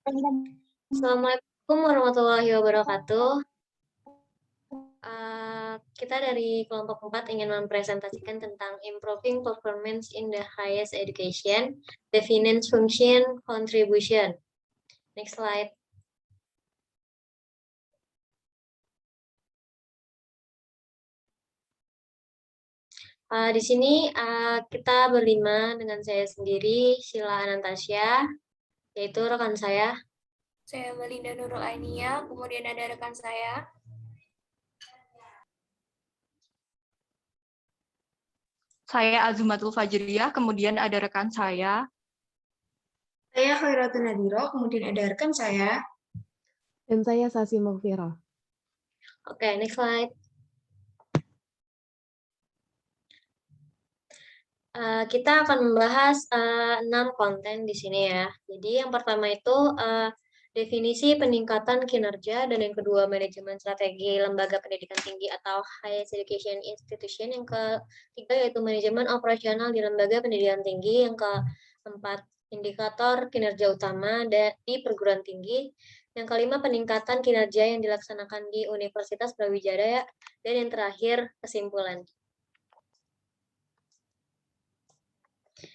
Assalamualaikum warahmatullahi wabarakatuh. Kita dari kelompok 4 ingin mempresentasikan tentang improving performance in the highest education, definition, function, contribution. Next slide. Di sini kita berlima dengan saya sendiri, Sheila Anantasya, yaitu rekan saya. Saya Melinda Nurul Ainia, kemudian ada rekan saya. Saya Azumatul Fajriyah, kemudian ada rekan saya. Saya Khairatul Nadiro, kemudian ada rekan saya. Dan saya Sasi Maghfirah. Oke, next slide. Kita akan membahas 6 konten di sini ya. Jadi yang pertama itu definisi peningkatan kinerja, dan yang kedua manajemen strategi lembaga pendidikan tinggi atau higher education institution, yang ketiga yaitu manajemen operasional di lembaga pendidikan tinggi, yang keempat indikator kinerja utama di perguruan tinggi, yang kelima peningkatan kinerja yang dilaksanakan di Universitas Brawijaya, dan yang terakhir kesimpulan.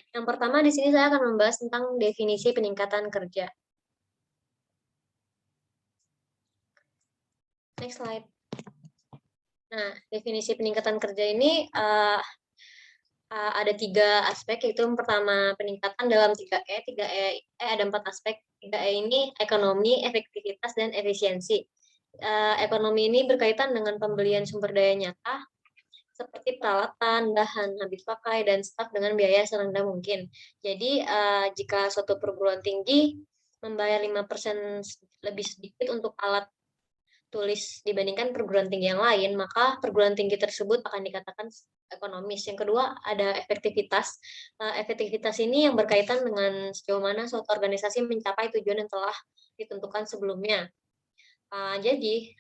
Yang pertama di sini saya akan membahas tentang definisi peningkatan kerja. Next slide. Nah, definisi peningkatan kerja ini ada 3 aspek, yaitu yang pertama peningkatan dalam 3E. 3E ada 4 aspek. 3E ini ekonomi, efektivitas, dan efisiensi. Ekonomi ini berkaitan dengan pembelian sumber daya nyata, seperti peralatan, bahan habis pakai, dan staf dengan biaya serendah mungkin. Jadi, jika suatu perguruan tinggi membayar 5% lebih sedikit untuk alat tulis dibandingkan perguruan tinggi yang lain, maka perguruan tinggi tersebut akan dikatakan ekonomis. Yang kedua, ada efektivitas. Efektivitas ini yang berkaitan dengan sejauh mana suatu organisasi mencapai tujuan yang telah ditentukan sebelumnya. Jadi,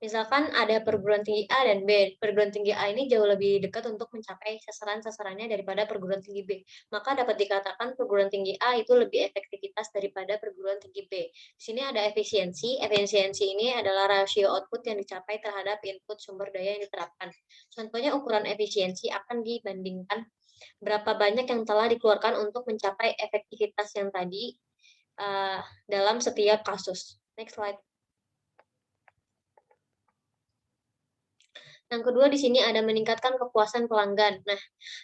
misalkan ada perguruan tinggi A dan B. Perguruan tinggi A ini jauh lebih dekat untuk mencapai sasaran-sasarannya daripada perguruan tinggi B. Maka dapat dikatakan perguruan tinggi A itu lebih efektivitas daripada perguruan tinggi B. Di sini ada efisiensi. Efisiensi ini adalah rasio output yang dicapai terhadap input sumber daya yang diterapkan. Contohnya ukuran efisiensi akan dibandingkan berapa banyak yang telah dikeluarkan untuk mencapai efektivitas yang tadi dalam setiap kasus. Next slide. Yang kedua di sini ada meningkatkan kepuasan pelanggan. Nah,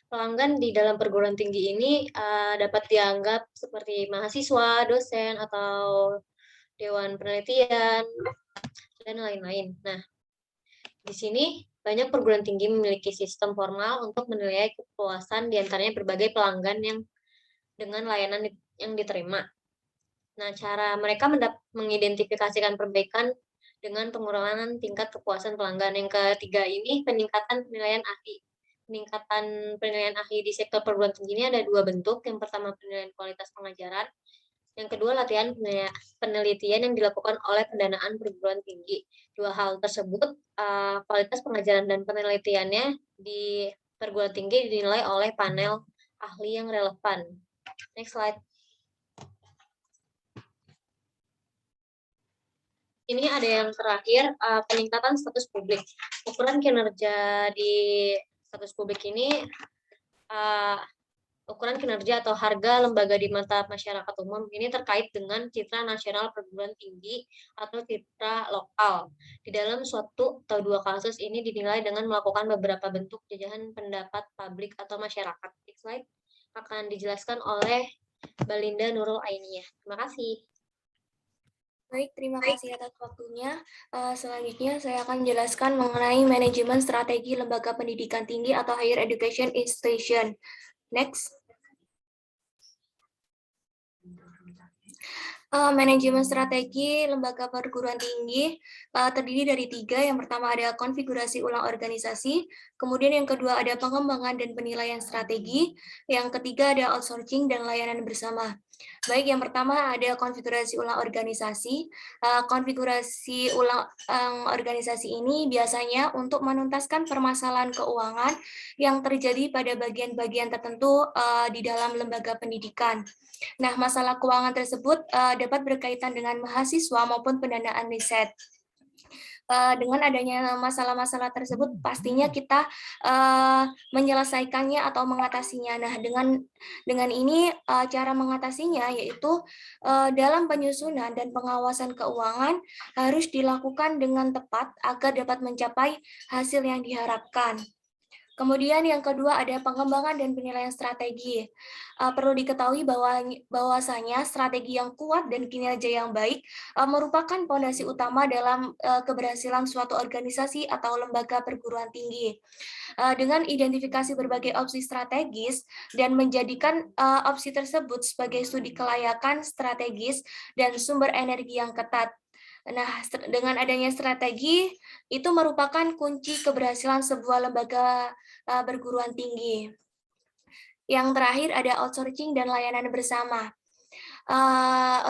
pelanggan di dalam perguruan tinggi ini dapat dianggap seperti mahasiswa, dosen, atau dewan penelitian, dan lain-lain. Nah, di sini banyak perguruan tinggi memiliki sistem formal untuk menilai kepuasan diantaranya berbagai pelanggan yang dengan layanan yang diterima. Nah, cara mereka mengidentifikasikan perbaikan dengan pengurangan tingkat kepuasan pelanggan. Yang ketiga ini peningkatan penilaian ahli. Peningkatan penilaian ahli di sektor perguruan tinggi ini ada 2 bentuk. Yang pertama penilaian kualitas pengajaran. Yang kedua latihan penelitian yang dilakukan oleh pendanaan perguruan tinggi. 2 hal tersebut, kualitas pengajaran dan penelitiannya di perguruan tinggi dinilai oleh panel ahli yang relevan. Next slide. Ini ada yang terakhir, peningkatan status publik. Ukuran kinerja di status publik ini, ukuran kinerja atau harga lembaga di mata masyarakat umum ini terkait dengan citra nasional perguruan tinggi atau citra lokal. Di dalam suatu atau 2 kasus ini dinilai dengan melakukan beberapa bentuk jajahan pendapat publik atau masyarakat. Next slide akan dijelaskan oleh Melinda Nurul Ainia. Terima kasih. Baik, terima kasih atas waktunya. Selanjutnya saya akan menjelaskan mengenai manajemen strategi lembaga pendidikan tinggi atau higher education institution. Next. Manajemen strategi lembaga perguruan tinggi terdiri dari 3. Yang pertama ada konfigurasi ulang organisasi, kemudian yang kedua ada pengembangan dan penilaian strategi, yang ketiga ada outsourcing dan layanan bersama. Baik, yang pertama ada konfigurasi ulang organisasi. Konfigurasi ulang organisasi ini biasanya untuk menuntaskan permasalahan keuangan yang terjadi pada bagian-bagian tertentu di dalam lembaga pendidikan. Nah, masalah keuangan tersebut dapat berkaitan dengan mahasiswa maupun pendanaan riset. Dengan adanya masalah-masalah tersebut, pastinya kita menyelesaikannya atau mengatasinya. Nah, dengan ini cara mengatasinya yaitu dalam penyusunan dan pengawasan keuangan harus dilakukan dengan tepat agar dapat mencapai hasil yang diharapkan. Kemudian yang kedua ada pengembangan dan penilaian strategi. Perlu diketahui bahwasanya strategi yang kuat dan kinerja yang baik merupakan fondasi utama dalam keberhasilan suatu organisasi atau lembaga perguruan tinggi. Dengan identifikasi berbagai opsi strategis dan menjadikan opsi tersebut sebagai studi kelayakan strategis dan sumber energi yang ketat. Nah, dengan adanya strategi itu merupakan kunci keberhasilan sebuah lembaga perguruan tinggi. Yang terakhir ada outsourcing dan layanan bersama.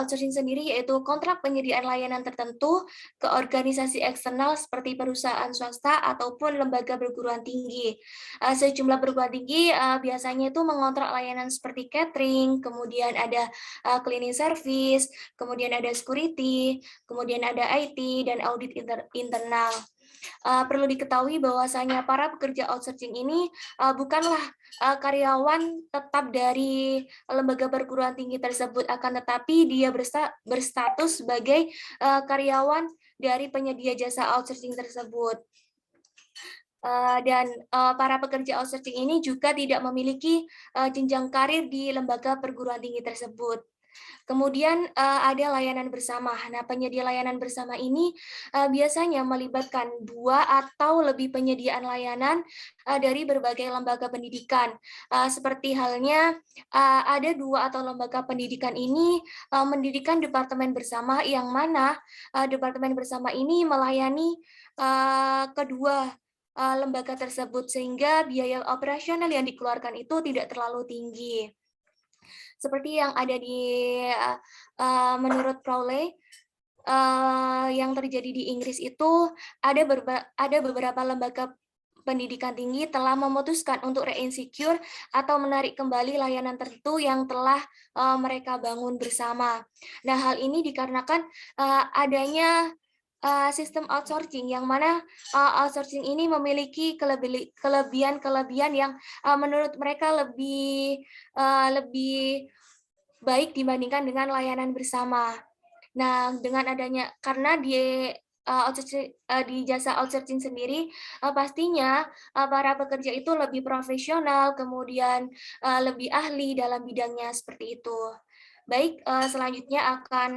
Outsourcing sendiri yaitu kontrak penyediaan layanan tertentu ke organisasi eksternal seperti perusahaan swasta ataupun lembaga perguruan tinggi. Sejumlah perguruan tinggi biasanya itu mengontrak layanan seperti catering, kemudian ada cleaning service, kemudian ada security, kemudian ada IT dan audit internal. Perlu diketahui bahwasanya para pekerja outsourcing ini bukanlah karyawan tetap dari lembaga perguruan tinggi tersebut, akan tetapi dia berstatus sebagai karyawan dari penyedia jasa outsourcing tersebut. Dan para pekerja outsourcing ini juga tidak memiliki jenjang karir di lembaga perguruan tinggi tersebut. Kemudian ada layanan bersama. Nah, penyedia layanan bersama ini biasanya melibatkan 2 atau lebih penyediaan layanan dari berbagai lembaga pendidikan. Seperti halnya ada 2 atau lembaga pendidikan ini mendirikan departemen bersama yang mana departemen bersama ini melayani kedua lembaga tersebut sehingga biaya operasional yang dikeluarkan itu tidak terlalu tinggi. Seperti yang ada di menurut Crowley yang terjadi di Inggris itu ada beberapa lembaga pendidikan tinggi telah memutuskan untuk reinsecure atau menarik kembali layanan tertentu yang telah mereka bangun bersama. Nah, hal ini dikarenakan adanya sistem outsourcing yang mana outsourcing ini memiliki kelebihan-kelebihan yang menurut mereka lebih baik dibandingkan dengan layanan bersama. Nah, dengan adanya karena di jasa outsourcing sendiri pastinya para pekerja itu lebih profesional, kemudian lebih ahli dalam bidangnya seperti itu. Baik, selanjutnya akan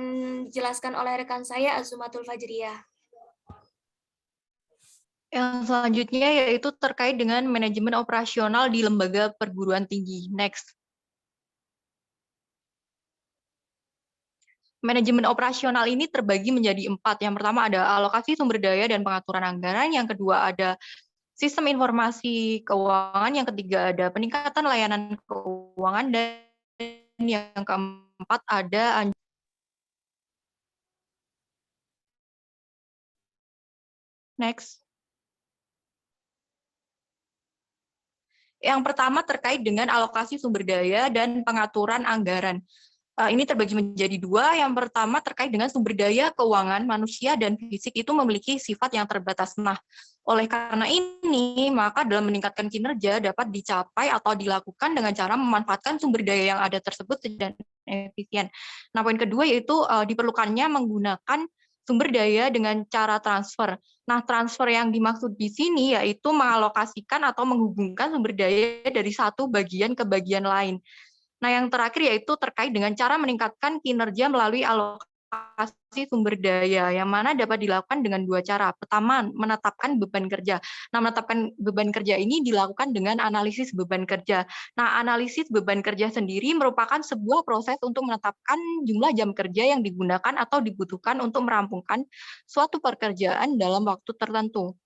dijelaskan oleh rekan saya Azumatul Fajriyah. Yang selanjutnya yaitu terkait dengan manajemen operasional di lembaga perguruan tinggi. Next. Manajemen operasional ini terbagi menjadi 4. Yang pertama ada alokasi sumber daya dan pengaturan anggaran. Yang kedua ada sistem informasi keuangan. Yang ketiga ada peningkatan layanan keuangan. Dan yang keempat ada next. Yang pertama terkait dengan alokasi sumber daya dan pengaturan anggaran. Ini terbagi menjadi 2. Yang pertama terkait dengan sumber daya keuangan manusia dan fisik itu memiliki sifat yang terbatas. Nah, oleh karena ini, maka dalam meningkatkan kinerja dapat dicapai atau dilakukan dengan cara memanfaatkan sumber daya yang ada tersebut dan efisien. Nah, poin kedua yaitu diperlukannya menggunakan sumber daya dengan cara transfer. Nah, transfer yang dimaksud di sini yaitu mengalokasikan atau menghubungkan sumber daya dari satu bagian ke bagian lain. Nah, yang terakhir yaitu terkait dengan cara meningkatkan kinerja melalui alokasi sumber daya, yang mana dapat dilakukan dengan 2 cara. Pertama, menetapkan beban kerja. Nah, menetapkan beban kerja ini dilakukan dengan analisis beban kerja. Nah, analisis beban kerja sendiri merupakan sebuah proses untuk menetapkan jumlah jam kerja yang digunakan atau dibutuhkan untuk merampungkan suatu pekerjaan dalam waktu tertentu.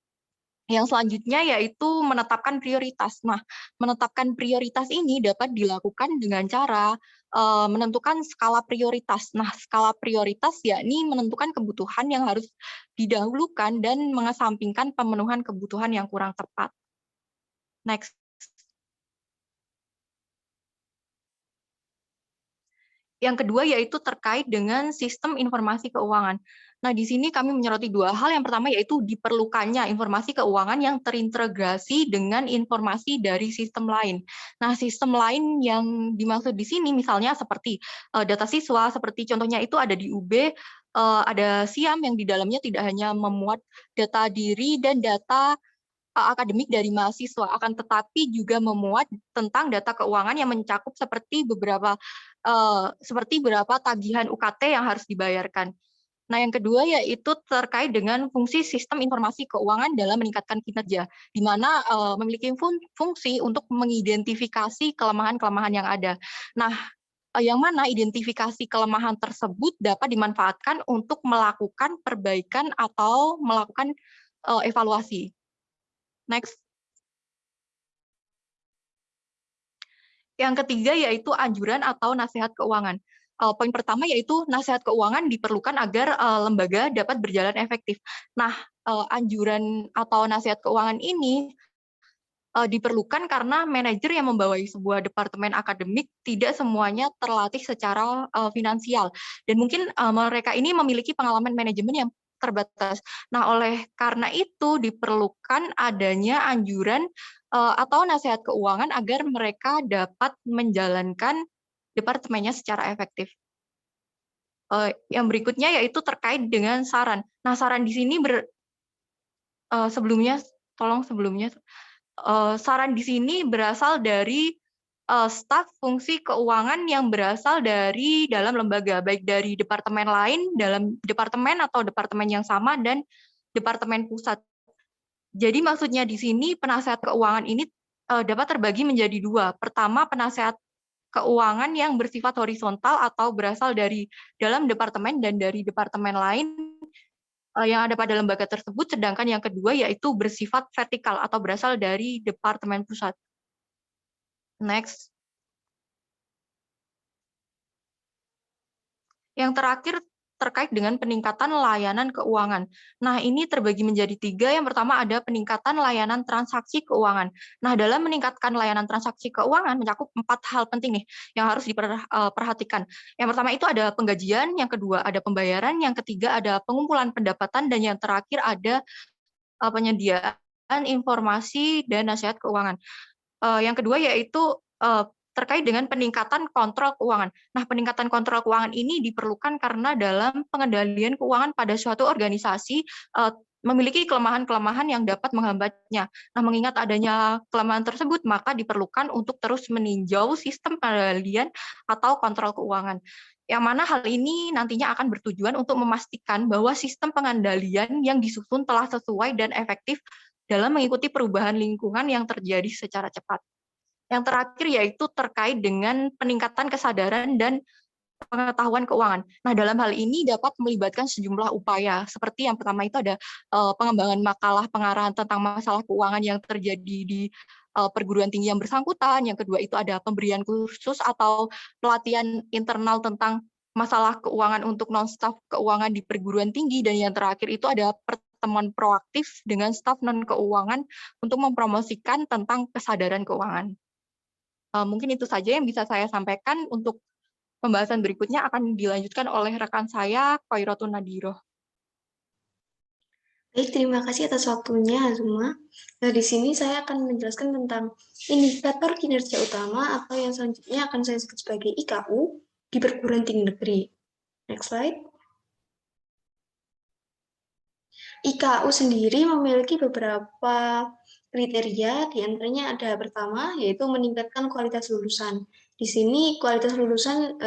Yang selanjutnya yaitu menetapkan prioritas. Nah, menetapkan prioritas ini dapat dilakukan dengan cara menentukan skala prioritas. Nah, skala prioritas yakni menentukan kebutuhan yang harus didahulukan dan mengesampingkan pemenuhan kebutuhan yang kurang tepat. Next. Yang kedua yaitu terkait dengan sistem informasi keuangan. Nah, di sini kami menyoroti dua hal. Yang pertama yaitu diperlukannya informasi keuangan yang terintegrasi dengan informasi dari sistem lain. Nah, sistem lain yang dimaksud di sini misalnya seperti data siswa, seperti contohnya itu ada di UB, ada SIAM yang di dalamnya tidak hanya memuat data diri dan data akademik dari mahasiswa, akan tetapi juga memuat tentang data keuangan yang mencakup seperti berapa tagihan UKT yang harus dibayarkan. Nah, yang kedua yaitu terkait dengan fungsi sistem informasi keuangan dalam meningkatkan kinerja, di mana memiliki fungsi untuk mengidentifikasi kelemahan-kelemahan yang ada. Nah, yang mana identifikasi kelemahan tersebut dapat dimanfaatkan untuk melakukan perbaikan atau melakukan evaluasi. Next. Yang ketiga yaitu anjuran atau nasihat keuangan. Poin pertama yaitu nasihat keuangan diperlukan agar lembaga dapat berjalan efektif. Nah, anjuran atau nasihat keuangan ini diperlukan karena manajer yang membawai sebuah departemen akademik tidak semuanya terlatih secara finansial. Dan mungkin mereka ini memiliki pengalaman manajemen yang terbatas. Nah, oleh karena itu diperlukan adanya anjuran atau nasihat keuangan agar mereka dapat menjalankan departemennya secara efektif. Yang berikutnya yaitu terkait dengan saran. Nah, saran di sini sebelumnya saran di sini berasal dari staf fungsi keuangan yang berasal dari dalam lembaga, baik dari departemen lain, dalam departemen atau departemen yang sama, dan departemen pusat. Jadi maksudnya di sini penasehat keuangan ini dapat terbagi menjadi dua. Pertama, penasehat keuangan yang bersifat horizontal atau berasal dari dalam departemen dan dari departemen lain yang ada pada lembaga tersebut, sedangkan yang kedua yaitu bersifat vertikal atau berasal dari departemen pusat. Next. Yang terakhir terkait dengan peningkatan layanan keuangan. Nah, ini terbagi menjadi tiga. Yang pertama ada peningkatan layanan transaksi keuangan. Nah, dalam meningkatkan layanan transaksi keuangan mencakup 4 hal penting nih yang harus diperhatikan. Yang pertama itu ada penggajian, yang kedua ada pembayaran, yang ketiga ada pengumpulan pendapatan, dan yang terakhir ada penyediaan informasi dan nasihat keuangan. Yang kedua yaitu terkait dengan peningkatan kontrol keuangan. Nah, peningkatan kontrol keuangan ini diperlukan karena dalam pengendalian keuangan pada suatu organisasi memiliki kelemahan-kelemahan yang dapat menghambatnya. Nah, mengingat adanya kelemahan tersebut, maka diperlukan untuk terus meninjau sistem pengendalian atau kontrol keuangan. Yang mana hal ini nantinya akan bertujuan untuk memastikan bahwa sistem pengendalian yang disusun telah sesuai dan efektif dalam mengikuti perubahan lingkungan yang terjadi secara cepat. Yang terakhir yaitu terkait dengan peningkatan kesadaran dan pengetahuan keuangan. Nah, dalam hal ini dapat melibatkan sejumlah upaya. Seperti yang pertama itu ada pengembangan makalah pengarahan tentang masalah keuangan yang terjadi di perguruan tinggi yang bersangkutan. Yang kedua itu ada pemberian kursus atau pelatihan internal tentang masalah keuangan untuk non-staf keuangan di perguruan tinggi. Dan yang terakhir itu ada pertemuan proaktif dengan staf non-keuangan untuk mempromosikan tentang kesadaran keuangan. Mungkin itu saja yang bisa saya sampaikan. Untuk pembahasan berikutnya akan dilanjutkan oleh rekan saya, Khoirotun Nadiroh. Baik, terima kasih atas waktunya semua. Nah, di sini saya akan menjelaskan tentang indikator kinerja utama atau yang selanjutnya akan saya sebut sebagai IKU di perguruan tinggi negeri. Next slide. IKU sendiri memiliki beberapa kriteria, diantaranya ada pertama, yaitu meningkatkan kualitas lulusan. Di sini kualitas lulusan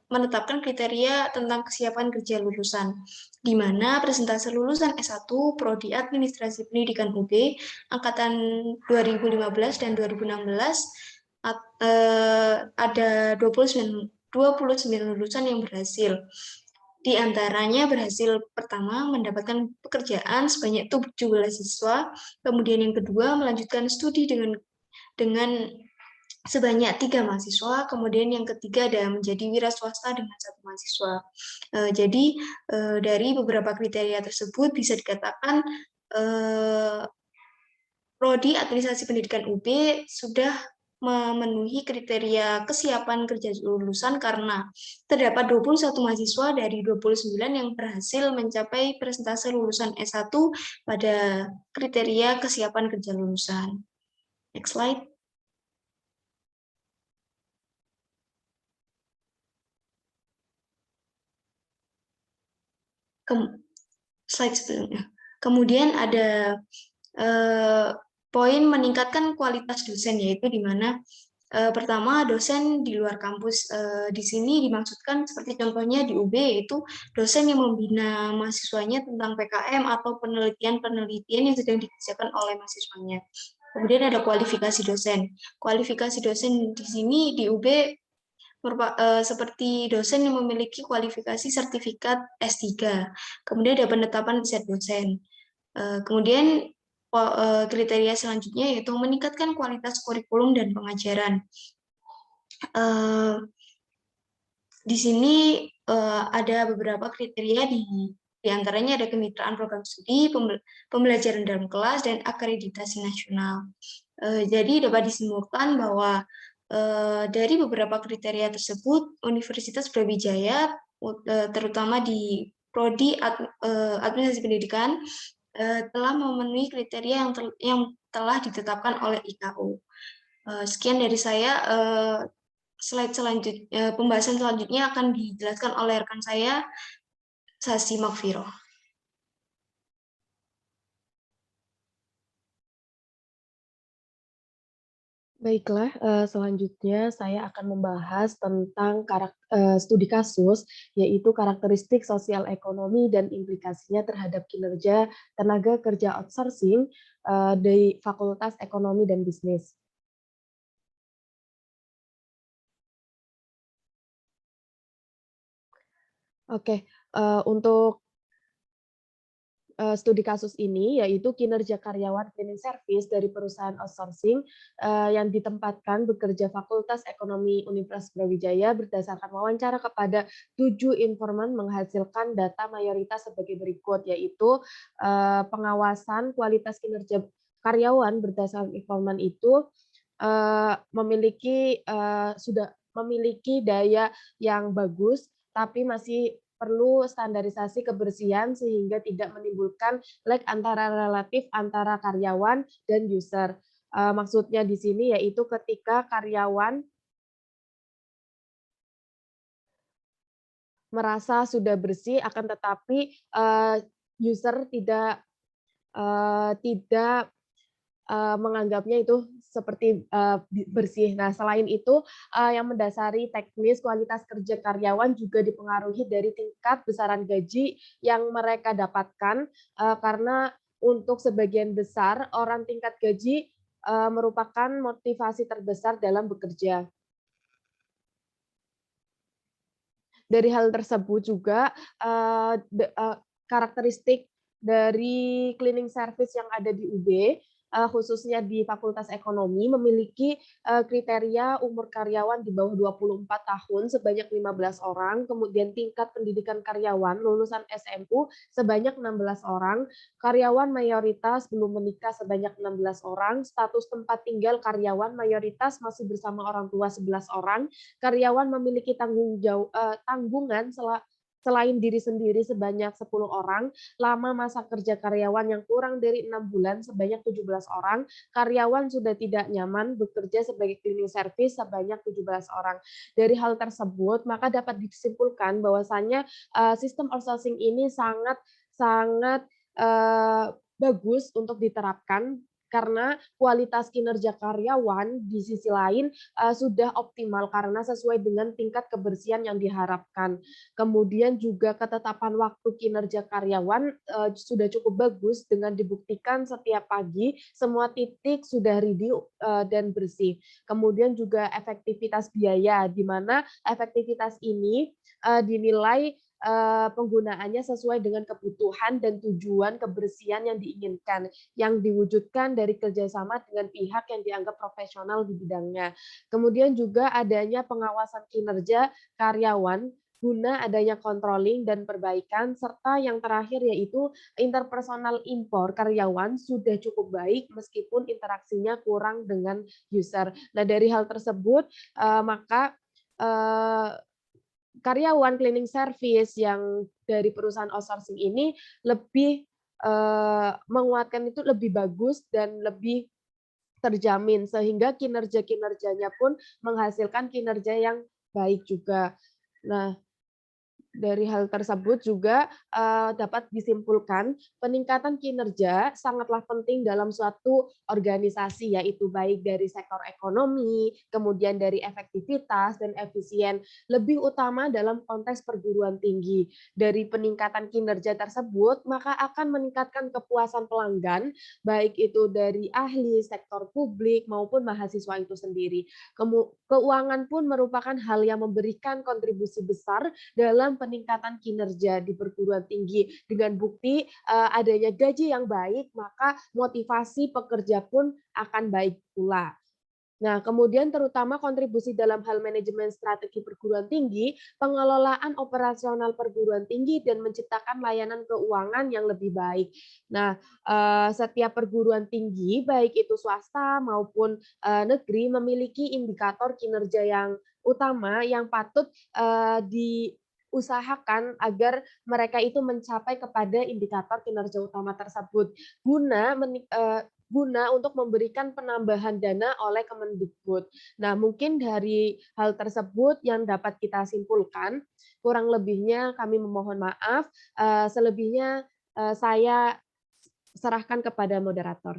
menetapkan kriteria tentang kesiapan kerja lulusan, di mana presentase lulusan S1 Prodi Administrasi Pendidikan UB angkatan 2015 dan 2016 ada 29 lulusan yang berhasil. Di antaranya berhasil pertama mendapatkan pekerjaan sebanyak 17 siswa, kemudian yang kedua melanjutkan studi dengan sebanyak 3 mahasiswa, kemudian yang ketiga ada menjadi wira swasta dengan 1 mahasiswa. Jadi dari beberapa kriteria tersebut bisa dikatakan Prodi Administrasi Pendidikan UB sudah memenuhi kriteria kesiapan kerja lulusan karena terdapat 21 mahasiswa dari 29 yang berhasil mencapai persentase lulusan S1 pada kriteria kesiapan kerja lulusan. Next slide. Slide sebelumnya. Kemudian ada poin meningkatkan kualitas dosen, yaitu di mana pertama dosen di luar kampus. Di sini dimaksudkan seperti contohnya di UB, yaitu dosen yang membina mahasiswanya tentang PKM atau penelitian-penelitian yang sedang dikerjakan oleh mahasiswanya. Kemudian ada kualifikasi dosen. Kualifikasi dosen di sini di UB seperti dosen yang memiliki kualifikasi sertifikat S3. Kemudian ada penetapan riset dosen. Kemudian kriteria selanjutnya yaitu meningkatkan kualitas kurikulum dan pengajaran. Di sini ada beberapa kriteria, di antaranya ada kemitraan program studi, pembelajaran dalam kelas, dan akreditasi nasional. Jadi dapat disimpulkan bahwa dari beberapa kriteria tersebut, Universitas Brawijaya, terutama di Prodi Administrasi Pendidikan, telah memenuhi kriteria yang telah ditetapkan oleh IKU. Sekian dari saya. Slide selanjutnya, pembahasan selanjutnya akan dijelaskan oleh rekan saya, Sasi Magfiro. Baiklah, selanjutnya saya akan membahas tentang studi kasus, yaitu karakteristik sosial ekonomi dan implikasinya terhadap kinerja tenaga kerja outsourcing di Fakultas Ekonomi dan Bisnis. Oke, untuk studi kasus ini, yaitu kinerja karyawan cleaning service dari perusahaan outsourcing yang ditempatkan bekerja Fakultas Ekonomi Universitas Brawijaya berdasarkan wawancara kepada 7 informan menghasilkan data mayoritas sebagai berikut, yaitu pengawasan kualitas kinerja karyawan berdasarkan informan itu sudah memiliki daya yang bagus, tapi masih perlu standarisasi kebersihan sehingga tidak menimbulkan lag antara relatif antara karyawan dan user. Maksudnya di sini yaitu ketika karyawan merasa sudah bersih, akan tetapi user tidak menganggapnya itu seperti bersih. Nah, selain itu yang mendasari teknis kualitas kerja karyawan juga dipengaruhi dari tingkat besaran gaji yang mereka dapatkan, karena untuk sebagian besar orang tingkat gaji merupakan motivasi terbesar dalam bekerja. Dari hal tersebut juga karakteristik dari cleaning service yang ada di UB, khususnya di Fakultas Ekonomi, memiliki kriteria umur karyawan di bawah 24 tahun sebanyak 15 orang, kemudian tingkat pendidikan karyawan lulusan SMU sebanyak 16 orang, karyawan mayoritas belum menikah sebanyak 16 orang, status tempat tinggal karyawan mayoritas masih bersama orang tua 11 orang, karyawan memiliki tanggungan selain diri sendiri sebanyak 10 orang, lama masa kerja karyawan yang kurang dari 6 bulan sebanyak 17 orang, karyawan sudah tidak nyaman bekerja sebagai cleaning service sebanyak 17 orang. Dari hal tersebut, maka dapat disimpulkan bahwasannya sistem outsourcing ini sangat bagus untuk diterapkan karena kualitas kinerja karyawan di sisi lain sudah optimal karena sesuai dengan tingkat kebersihan yang diharapkan. Kemudian juga ketetapan waktu kinerja karyawan sudah cukup bagus dengan dibuktikan setiap pagi semua titik sudah ready dan bersih. Kemudian juga efektivitas biaya, di mana efektivitas ini dinilai penggunaannya sesuai dengan kebutuhan dan tujuan kebersihan yang diinginkan, yang diwujudkan dari kerjasama dengan pihak yang dianggap profesional di bidangnya. Kemudian juga adanya pengawasan kinerja karyawan guna adanya controlling dan perbaikan, serta yang terakhir yaitu interpersonal impor karyawan sudah cukup baik meskipun interaksinya kurang dengan user. Nah, dari hal tersebut, maka karyawan cleaning service yang dari perusahaan outsourcing ini lebih menguatkan itu lebih bagus dan lebih terjamin, sehingga kinerja-kinerjanya pun menghasilkan kinerja yang baik juga. Nah, dari hal tersebut juga dapat disimpulkan peningkatan kinerja sangatlah penting dalam suatu organisasi, yaitu baik dari sektor ekonomi, kemudian dari efektivitas dan efisien, lebih utama dalam konteks perguruan tinggi. Dari peningkatan kinerja tersebut, maka akan meningkatkan kepuasan pelanggan, baik itu dari ahli, sektor publik, maupun mahasiswa itu sendiri. Keuangan pun merupakan hal yang memberikan kontribusi besar dalam peningkatan kinerja di perguruan tinggi. Dengan bukti adanya gaji yang baik, maka motivasi pekerja pun akan baik pula. Nah, kemudian terutama kontribusi dalam hal manajemen strategi perguruan tinggi, pengelolaan operasional perguruan tinggi, dan menciptakan layanan keuangan yang lebih baik. Nah, setiap perguruan tinggi, baik itu swasta maupun negeri, memiliki indikator kinerja yang utama yang patut diusahakan agar mereka itu mencapai kepada indikator kinerja utama tersebut guna untuk memberikan penambahan dana oleh Kemendikbud. Nah, mungkin dari hal tersebut yang dapat kita simpulkan, kurang lebihnya kami memohon maaf, selebihnya saya serahkan kepada moderator.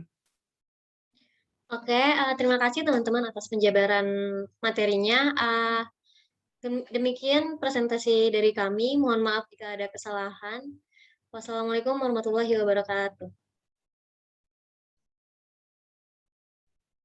Oke, terima kasih teman-teman atas penjabaran materinya. Demikian presentasi dari kami. Mohon maaf jika ada kesalahan. Wassalamualaikum warahmatullahi wabarakatuh.